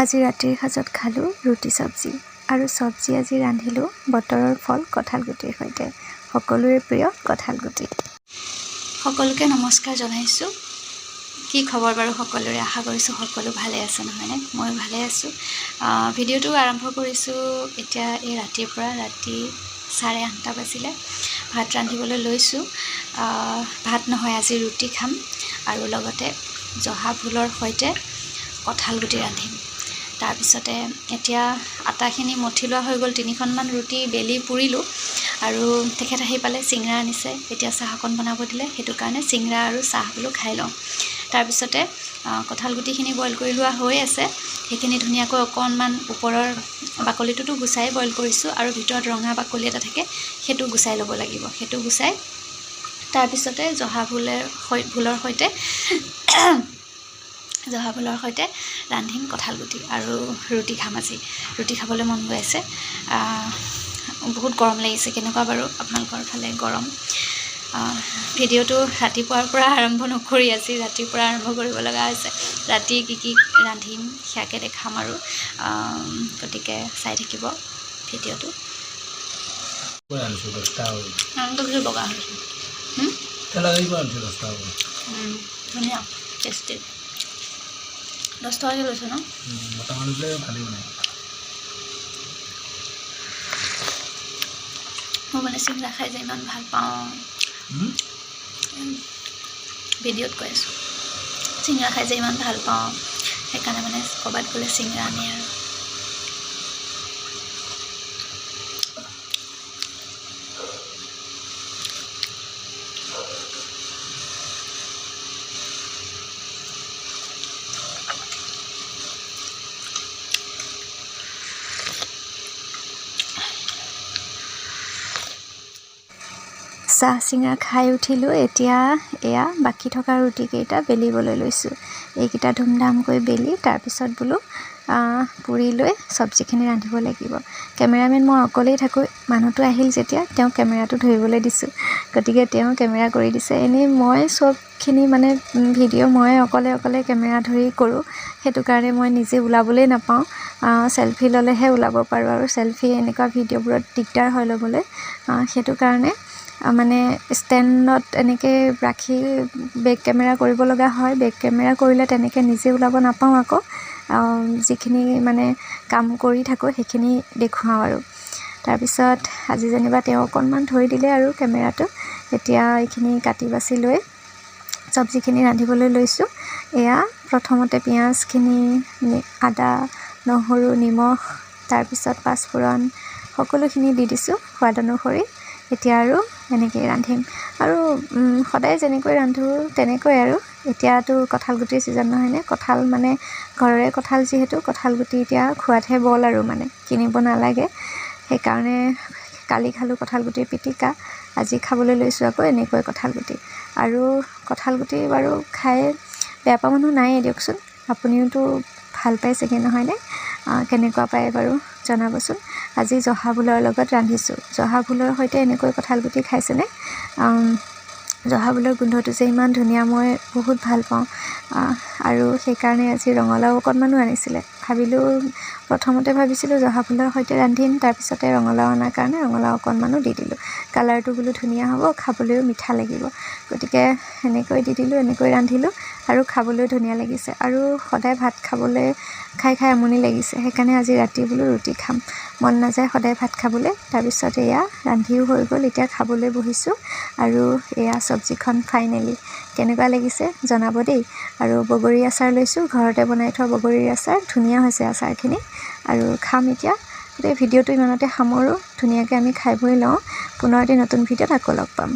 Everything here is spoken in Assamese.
আজি ৰাতিৰ সাজত খালোঁ ৰুটি চব্জি আৰু চব্জি আজি ৰান্ধিলোঁ বতৰৰ ফল কঁঠালগুটিৰ সৈতে। সকলোৰে প্ৰিয় কঁঠালগুটি। সকলোকে নমস্কাৰ জনাইছোঁ। কি খবৰ বাৰু সকলোৰে? আশা কৰিছোঁ সকলো ভালে আছে নহয়নে? মই ভালে আছোঁ। ভিডিঅ'টো আৰম্ভ কৰিছোঁ এতিয়া এই ৰাতিৰ পৰা। ৰাতি 8:30 বাজিলে। ভাত ৰান্ধিবলৈ লৈছোঁ। ভাত নহয়, আজি ৰুটি খাম আৰু লগতে জহা ভোলৰ সৈতে কঁঠালগুটি ৰান্ধিম। তাৰপিছতে এতিয়া আটাখিনি মঠি লোৱা হৈ গ'ল। 3খনমান ৰুটি বেলি পুৰিলোঁ আৰু তেখেত আহি পালে, চিংৰা আনিছে। এতিয়া চাহ অকণ বনাব দিলে, সেইটো কাৰণে চিংৰা আৰু চাহ বোলো খাই লওঁ। তাৰপিছতে কঁঠালগুটিখিনি বইল কৰি লোৱা হৈ আছে। সেইখিনি ধুনীয়াকৈ অকণমান ওপৰৰ বাকলিটোতো গুচাই বইল কৰিছোঁ আৰু ভিতৰত ৰঙা বাকলি এটা থাকে, সেইটো গুচাই ল'ব লাগিব। সেইটো গুচাই তাৰপিছতে জহা ভোলৰ সৈতে ৰান্ধিম কঁঠালগুটি আৰু ৰুটি খাম আজি। ৰুটি খাবলৈ মন গৈ আছে। বহুত গৰম লাগিছে। কেনেকুৱা বাৰু আপোনালোকৰ ফালে গৰম? ভিডিঅ'টো ৰাতিপুৱাৰ পৰা আৰম্ভ নকৰি আজি ৰাতিৰ পৰা আৰম্ভ কৰিব লগা হৈছে। ৰাতি কি ৰান্ধিম সেয়াকে দেখাম আৰু গতিকে চাই থাকিব ভিডিঅ'টো। ধুনীয়া টেষ্টি। 10 টকাকৈ লৈছে ন? মই মানে চিংৰা খাই যে ইমান ভাল পাওঁ। ভিডিঅ'ত কৈ আছোঁ, চিংৰা খাই যে ইমান ভাল পাওঁ, সেইকাৰণে মানে ক'ৰবাত গ'লে চিংৰা আনে আৰু। চাহ চিঙৰা খাই উঠিলোঁ। এতিয়া এয়া বাকী থকা ৰুটিকেইটা বেলিবলৈ লৈছোঁ। এইকেইটা ধুমধামকৈ বেলি তাৰপিছত বোলো পুৰি লৈ চব্জিখিনি ৰান্ধিব লাগিব। কেমেৰামেন মই অকলেই থাকোঁ। মানুহটো আহিল যেতিয়া তেওঁ কেমেৰাটো ধৰিবলৈ দিছোঁ, গতিকে তেওঁ কেমেৰা কৰি দিছে। এনেই মই চবখিনি মানে ভিডিঅ' মই অকলে কেমেৰা ধৰি কৰোঁ। সেইটো কাৰণে মই নিজে ওলাবলৈ নাপাওঁ। চেলফি ল'লেহে ওলাব পাৰোঁ আৰু চেলফি এনেকুৱা ভিডিঅ'বোৰত দিগদাৰ হয় ল'বলৈ। সেইটো কাৰণে মানে ষ্টেণ্ডত এনেকৈ ৰাখি বেক কেমেৰা কৰিব লগা হয়। বেক কেমেৰা কৰিলে তেনেকৈ নিজে ওলাব নাপাওঁ। আকৌ যিখিনি মানে কাম কৰি থাকোঁ সেইখিনি দেখুৱাওঁ আৰু। তাৰপিছত আজি যেনিবা তেওঁ অকণমান ধৰি দিলে আৰু কেমেৰাটো। এতিয়া এইখিনি কাটি বাছি লৈ চব্জিখিনি ৰান্ধিবলৈ লৈছোঁ। এয়া প্ৰথমতে পিঁয়াজখিনি, আদা, নহৰু, নিমখ, তাৰপিছত পাঁচফোৰণ সকলোখিনি দি দিছোঁ সোৱাদ অনুসৰি। এতিয়া আৰু এনেকৈ ৰান্ধিম আৰু সদায় যেনেকৈ ৰান্ধোঁ তেনেকৈ আৰু। এতিয়াতো কঁঠালগুটিৰ ছিজন নহয়নে? কঁঠাল মানে ঘৰৰে কঁঠাল, যিহেতু কঁঠালগুটি এতিয়া খোৱাতহে বল আৰু, মানে কিনিব নালাগে। সেইকাৰণে কালি খালোঁ কঁঠালগুটিৰ পিটিকা, আজি খাবলৈ লৈছোঁ আকৌ এনেকৈ কঁঠালগুটি। আৰু কঁঠালগুটি বাৰু খাই বেয়া পোৱা মানুহ নায়েই দিয়কচোন। আপুনিওতো ভাল পাই চাগে নহয়নে? কেনেকুৱা পায় বাৰু জনাবচোন। আজি জহা ভোলৰ লগত ৰান্ধিছোঁ। জহা ভোলৰ সৈতে এনেকৈ কঁঠালগুটি খাইছেনে? জহা ভোলৰ গোন্ধটো যে ইমান ধুনীয়া, মই বহুত ভাল পাওঁ। আৰু সেইকাৰণে আজি ৰঙালাও অকণমানো আনিছিলে। প্ৰথমতে ভাবিছিলোঁ জহা ভোলৰ সৈতে ৰান্ধিম, তাৰপিছতে ৰঙালাও অনাৰ কাৰণে ৰঙালাও অকণমানো দি দিলোঁ। কালাৰটো বোলো ধুনীয়া হ'ব, খাবলৈও মিঠা লাগিব, গতিকে এনেকৈ দি দিলোঁ, এনেকৈ ৰান্ধিলোঁ আৰু খাবলৈও ধুনীয়া লাগিছে। আৰু সদায় ভাত খাই আমনি লাগিছে। সেইকাৰণে আজি ৰাতি বোলো ৰুটি খাম, মন নাযায় সদায় ভাত খাবলৈ। তাৰপিছত এয়া ৰান্ধিও হৈ গ'ল, এতিয়া খাবলৈ বহিছোঁ। আৰু এয়া চব্জিখন ফাইনেলি কেনেকুৱা লাগিছে জনাব দেই। আৰু বগৰী আচাৰ লৈছোঁ, ঘৰতে বনাই থোৱা বগৰীৰ আচাৰ। ধুনীয়া হৈছে আচাৰখিনি আৰু খাম এতিয়া। গতিকে ভিডিঅ'টো ইমানতে সামৰোঁ। ধুনীয়াকৈ আমি খাই বৈ লওঁ। পুনৰ এটি নতুন ভিডিঅ'ত আকৌ লগ পাম।